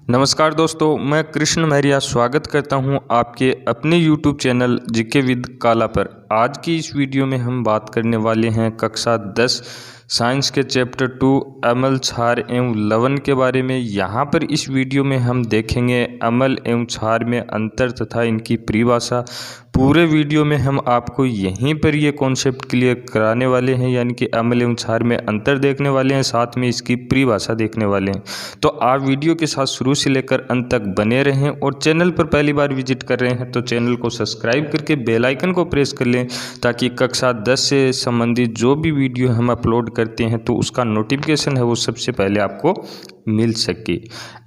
नमस्कार दोस्तों, मैं कृष्ण महरिया स्वागत करता हूं आपके अपने YouTube चैनल जीके विद काला पर। आज की इस वीडियो में हम बात करने वाले हैं कक्षा 10 साइंस के चैप्टर 2 अमल, क्षार एवं लवण के बारे में। यहाँ पर इस वीडियो में हम देखेंगे अमल एवं क्षार में अंतर तथा इनकी परिभाषा। पूरे वीडियो में हम आपको यहीं पर ये कॉन्सेप्ट क्लियर कराने वाले हैं, यानी कि अमल एवं क्षार में अंतर देखने वाले हैं, साथ में इसकी परिभाषा देखने वाले हैं। तो आप वीडियो के साथ शुरू से लेकर अंत तक बने रहें और चैनल पर पहली बार विजिट कर रहे हैं तो चैनल को सब्सक्राइब करके बेल आइकन को प्रेस कर लें, ताकि कक्षा 10 से संबंधित जो भी वीडियो हम अपलोड करते हैं तो उसका नोटिफिकेशन है वो सबसे पहले आपको मिल सके।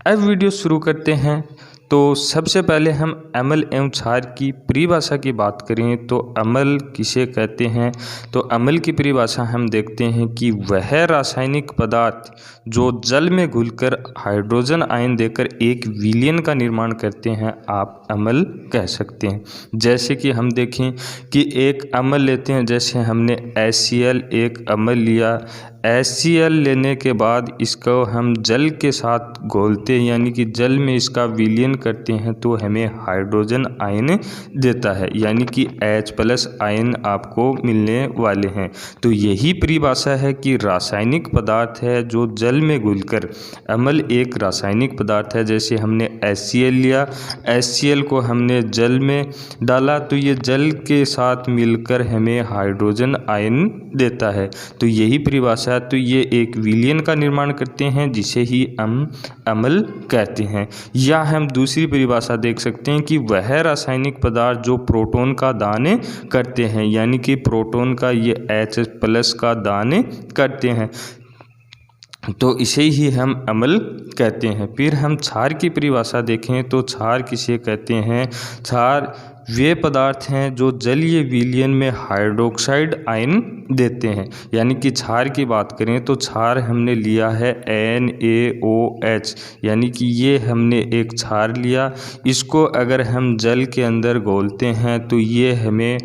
अब वीडियो शुरू करते हैं। तो सबसे पहले हम अम्ल एवं क्षार की परिभाषा की बात करें तो अम्ल किसे कहते हैं। तो अम्ल की परिभाषा हम देखते हैं कि वह रासायनिक पदार्थ जो जल में घुलकर हाइड्रोजन आयन देकर एक विलयन का निर्माण करते हैं, आप अम्ल कह सकते हैं। जैसे कि हम देखें कि एक अम्ल लेते हैं, जैसे हमने HCl एक अम्ल लिया। HCl लेने के बाद इसको हम जल के साथ घोलते हैं, यानी कि जल में इसका विलयन करते हैं तो हमें हाइड्रोजन आयन देता है, यानी कि H+ आयन आपको मिलने वाले हैं। तो यही परिभाषा है कि रासायनिक पदार्थ है जो जल में घुलकर, अम्ल एक रासायनिक पदार्थ है। जैसे हमने HCl लिया, HCl को हमने जल में डाला तो ये जल के साथ मिलकर हमें हाइड्रोजन आयन देता है। तो यही परिभाषा, तो ये एक विलयन का निर्माण करते हैं जिसे ही हम अम्ल कहते हैं। या हम दूसरी परिभाषा देख सकते हैं कि वह रासायनिक पदार्थ जो प्रोटॉन का दान करते हैं, यानी कि प्रोटॉन का ये H+ का दान करते हैं, तो इसे ही हम अम्ल कहते हैं। फिर हम क्षार की परिभाषा देखें तो क्षार किसे कहते हैं। क्षार वे पदार्थ हैं जो जलीय विलयन में हाइड्रोक्साइड आयन देते हैं। यानी कि क्षार की बात करें तो क्षार हमने लिया है NaOH, यानी कि ये हमने एक क्षार लिया। इसको अगर हम जल के अंदर घोलते हैं तो ये हमें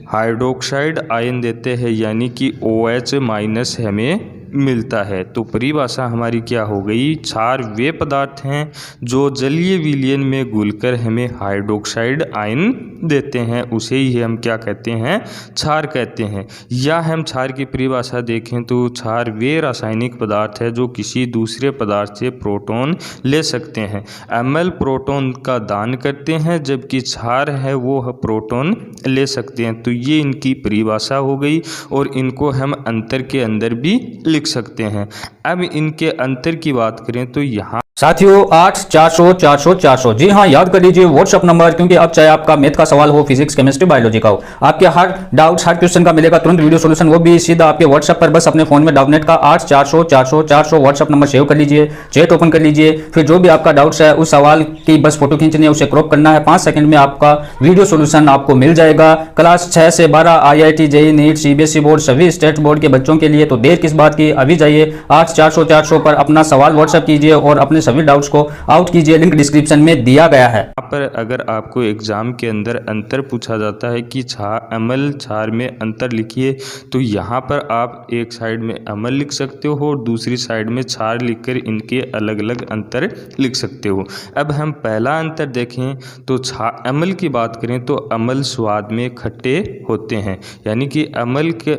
हाइड्रोक्साइड आयन देते हैं, यानी कि OH- हमें मिलता है। तो परिभाषा हमारी क्या हो गई, क्षार वे पदार्थ हैं जो जलीय विलयन में घुलकर हमें हाइड्रोक्साइड आयन देते हैं, उसे ही हम क्या कहते हैं, क्षार कहते हैं। या हम क्षार की परिभाषा देखें तो क्षार वे रासायनिक पदार्थ है जो किसी दूसरे पदार्थ से प्रोटॉन ले सकते हैं। अम्ल प्रोटॉन का दान करते हैं, जबकि क्षार है वो प्रोटॉन ले सकते हैं। तो ये इनकी परिभाषा हो गई और इनको हम अंतर के अंदर भी लिख सकते हैं। अब इनके अंतर की बात करें तो यहाँ साथियों 8 400 400 400 जी हाँ, याद कर लीजिए व्हाट्सअप नंबर, क्योंकि अब चाहे आपका मैथ का सवाल हो, फिजिक्स, केमिस्ट्री, बायोलॉजी का हो, आपके हर डाउट्स, हर क्वेश्चन का मिलेगा तुरंत वीडियो सॉल्यूशन, वो भी सीधा आपके व्हाट्सअप पर। बस अपने फोन में डाउटनेट का 8 400 400 400 व्हाट्सअप नंबर सेव कर लीजिए, चैट ओपन कर लीजिए। फिर जो भी आपका डाउट्स है उस सवाल की बस फोटो खींचनी है, उसे क्रॉप करना है, 5 सेकंड में आपका वीडियो सोल्यूशन आपको मिल जाएगा। क्लास 6 से 12 IIT, JEE, NEET, CBSE board, सभी स्टेट बोर्ड के बच्चों के लिए। तो देर किस बात की, अभी जाइए 8 400 400 पर अपना सवाल व्हाट्सअप कीजिए और अपने सभी डाउट्स को आउट कीजिए। लिंक डिस्क्रिप्शन में दिया गया है। यहाँ पर अगर आपको एग्जाम के अंदर अंतर पूछा जाता है कि अम्ल क्षार में अंतर लिखिए, तो यहाँ पर आप एक साइड में अम्ल लिख सकते हो और दूसरी साइड में क्षार लिखकर इनके अलग अलग अंतर लिख सकते हो। अब हम पहला अंतर देखें तो अम्ल की बात करें तो अम्ल स्वाद में खट्टे होते हैं, यानी कि अम्ल के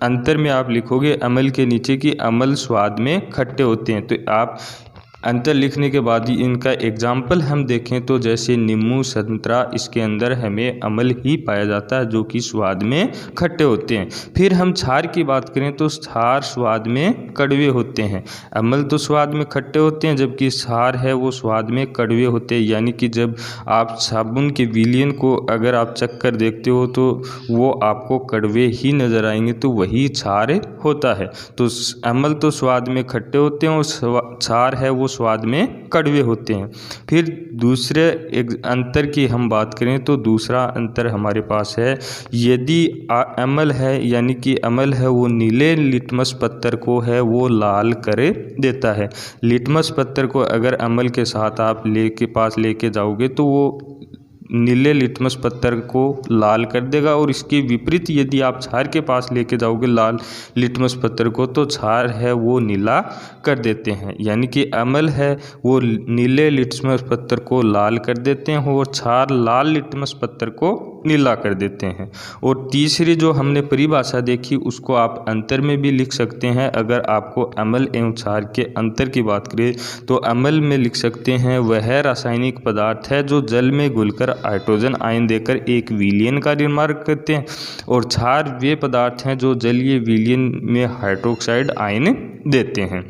अंतर में आप लिखोगे अम्ल के नीचे कि अम्ल स्वाद में खट्टे होते हैं। तो आप अंतर लिखने के बाद ही इनका एग्जाम्पल हम देखें तो जैसे नींबू, संतरा, इसके अंदर हमें अम्ल ही पाया जाता है जो कि स्वाद में खट्टे होते हैं। फिर हम क्षार की बात करें तो क्षार स्वाद में कड़वे होते हैं। अम्ल तो स्वाद में खट्टे होते हैं, जबकि क्षार है वो स्वाद में कड़वे होते हैं। यानी कि जब आप साबुन के विलयन को अगर आप चख कर देखते हो तो वो आपको कड़वे ही नज़र आएंगे, तो वही क्षार होता है। तो अम्ल तो स्वाद में खट्टे होते हैं और क्षार है वो स्वाद में कड़वे होते हैं। फिर दूसरे एक अंतर की हम बात करें तो दूसरा अंतर हमारे पास है, यदि अम्ल है, यानी कि अम्ल है वो नीले लिटमस पत्थर को है वो लाल कर देता है। लिटमस पत्थर को अगर अम्ल के साथ आप लेके जाओगे तो वो नीले लिटमस पत्थर को लाल कर देगा, और इसके विपरीत यदि आप क्षार के पास लेके जाओगे लाल लिटमस पत्थर को तो क्षार है वो नीला कर देते हैं। यानी कि अम्ल है वो नीले लिटमस पत्थर को लाल कर देते हैं और क्षार लाल लिटमस पत्थर को नीला कर देते हैं। और तीसरी जो हमने परिभाषा देखी उसको आप अंतर में भी लिख सकते हैं। अगर आपको अम्ल एवं क्षार के अंतर की बात करें तो अम्ल में लिख सकते हैं वह रासायनिक पदार्थ है जो जल में घुलकर हाइड्रोजन आयन देकर एक विलयन का निर्माण करते हैं, और क्षार वे पदार्थ हैं जो जलीय विलयन में हाइड्रोक्साइड आयन देते हैं।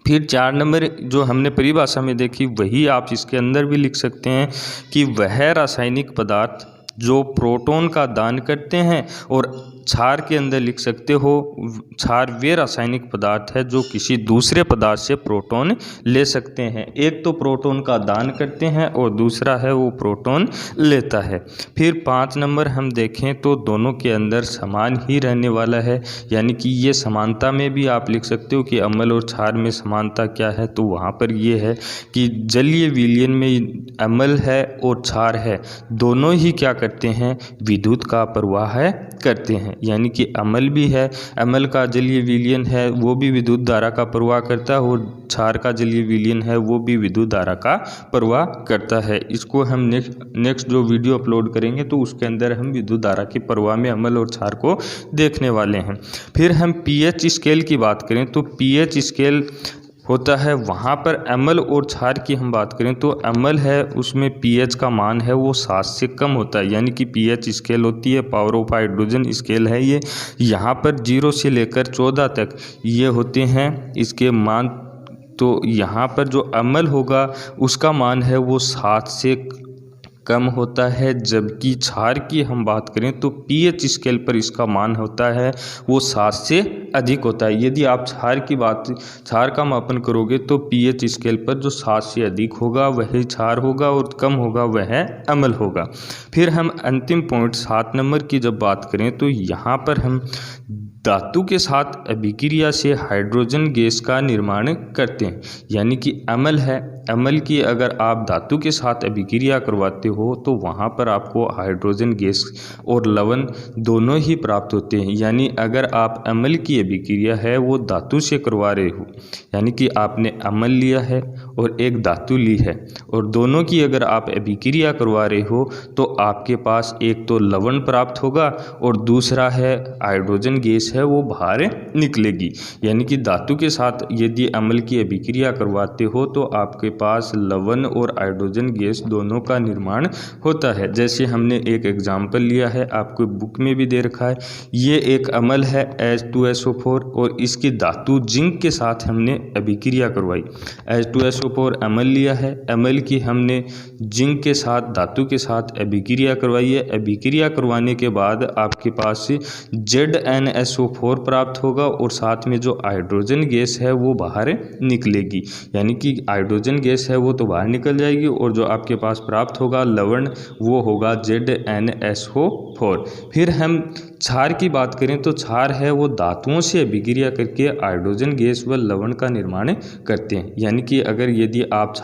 फिर 4 नंबर जो हमने परिभाषा में देखी वही आप इसके अंदर भी लिख सकते हैं कि वह रासायनिक पदार्थ जो प्रोटॉन का दान करते हैं, और क्षार के अंदर लिख सकते हो क्षार वे रासायनिक पदार्थ है जो किसी दूसरे पदार्थ से प्रोटॉन ले सकते हैं। एक तो प्रोटॉन का दान करते हैं और दूसरा है वो प्रोटॉन लेता है। फिर 5 नंबर हम देखें तो दोनों के अंदर समान ही रहने वाला है, यानी कि ये समानता में भी आप लिख सकते हो कि अम्ल और क्षार में समानता क्या है। तो वहाँ पर ये है कि जलीय विलयन में अम्ल है और क्षार है, दोनों ही क्या करते हैं, विद्युत का प्रवाह करते हैं। यानी कि अम्ल भी है, अम्ल का जलीय विलयन है वो भी विद्युत धारा का प्रवाह करता है, और क्षार का जलीय विलयन है वो भी विद्युत धारा का प्रवाह करता है। इसको हम नेक्स्ट जो वीडियो अपलोड करेंगे तो उसके अंदर हम विद्युत धारा के प्रवाह में अम्ल और क्षार को देखने वाले हैं। फिर हम पीएच स्केल की बात करें तो पीएच स्केल होता है, वहाँ पर अम्ल और क्षार की हम बात करें तो अम्ल है उसमें पीएच का मान है वो 7 से कम होता है। यानी कि पीएच स्केल होती है, पावर ऑफ हाइड्रोजन स्केल है ये, यहाँ पर 0 से लेकर 14 तक ये होते हैं इसके मान। तो यहाँ पर जो अम्ल होगा उसका मान है वो 7 से कम होता है, जबकि क्षार की हम बात करें तो पीएच स्केल पर इसका मान होता है वो 7 से अधिक होता है। यदि आप क्षार का मापन करोगे तो पीएच स्केल पर जो 7 से अधिक होगा वही क्षार होगा और कम होगा वह अम्ल होगा। फिर हम अंतिम पॉइंट 7 नंबर की जब बात करें तो यहाँ पर हम धातु के साथ अभिक्रिया से हाइड्रोजन गैस का निर्माण करते हैं। यानी कि अम्ल है, अम्ल की अगर आप धातु के साथ अभिक्रिया करवाते हो तो वहाँ पर आपको हाइड्रोजन गैस और लवण दोनों ही प्राप्त होते हैं। यानी अगर आप अम्ल की अभिक्रिया है वो धातु से करवा रहे हो, यानी कि आपने अम्ल लिया है और एक धातु ली है, और दोनों की अगर आप अभिक्रिया करवा रहे हो तो आपके पास एक तो लवण प्राप्त होगा और दूसरा है हाइड्रोजन गैस है वो बाहर निकलेगी। यानी कि धातु के साथ यदि अम्ल की अभिक्रिया करवाते हो तो आपके पास लवण और हाइड्रोजन गैस दोनों का निर्माण होता है। जैसे हमने एक एग्जाम्पल लिया है, आपको बुक में भी दे रखा है, ये एक अम्ल है H2SO4 और इसकी धातु जिंक के साथ हमने अभिक्रिया करवाई। H2SO4 अम्ल लिया है, अम्ल की हमने जिंक के साथ धातु के साथ अभिक्रिया करवाई है। अभिक्रिया करवाने के बाद आपके पास ZnSO4 प्राप्त होगा और साथ में जो हाइड्रोजन गैस है वो बाहर निकलेगी। यानी कि हाइड्रोजन गैस है वो तो बाहर निकल जाएगी और जो आपके पास प्राप्त होगा लवण वो होगा ZnSO4। फिर हम क्षार की बात करें तो क्षार है वो धातुओं से अभिक्रिया करके हाइड्रोजन गैस व लवण का निर्माण करते हैं। यानी कि अगर यदि आप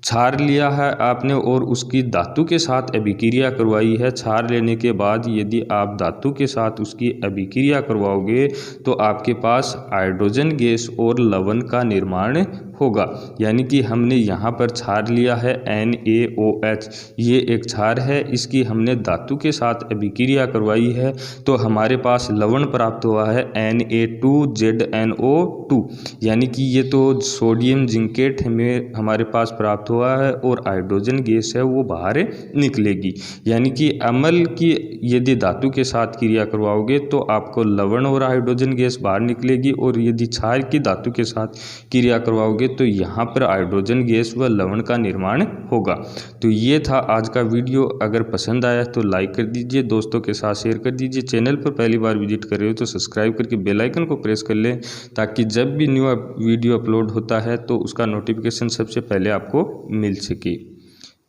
क्षार लिया है आपने और उसकी धातु के साथ अभिक्रिया करवाई है, क्षार लेने के बाद यदि आप धातु के साथ उसकी अभिक्रिया करवाओगे तो आपके पास हाइड्रोजन गैस और लवण का निर्माण होगा। यानी कि हमने यहाँ पर क्षार लिया है NaOH, ये एक क्षार है, इसकी हमने धातु के साथ अभिक्रिया करवाई है तो हमारे पास लवण प्राप्त हुआ है Na2ZnO2। यानी कि ये तो सोडियम जिंकेट हमें हमारे पास प्राप्त हुआ है और हाइड्रोजन गैस है वो बाहर निकलेगी। यानी कि अम्ल की यदि धातु के साथ क्रिया करवाओगे तो आपको लवण और हाइड्रोजन गैस बाहर निकलेगी, और यदि क्षार की धातु के साथ क्रिया करवाओगे तो यहाँ पर हाइड्रोजन गैस व लवण का निर्माण होगा। तो ये था आज का वीडियो। अगर पसंद आया तो लाइक कर दीजिए, दोस्तों के साथ शेयर कर दीजिए। चैनल पर पहली बार विजिट कर रहे हो तो सब्सक्राइब करके बेल आइकन को प्रेस कर लें ताकि जब भी न्यू वीडियो अपलोड होता है तो उसका नोटिफिकेशन सबसे पहले आपको मिल सके।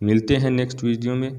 मिलते हैं नेक्स्ट वीडियो में।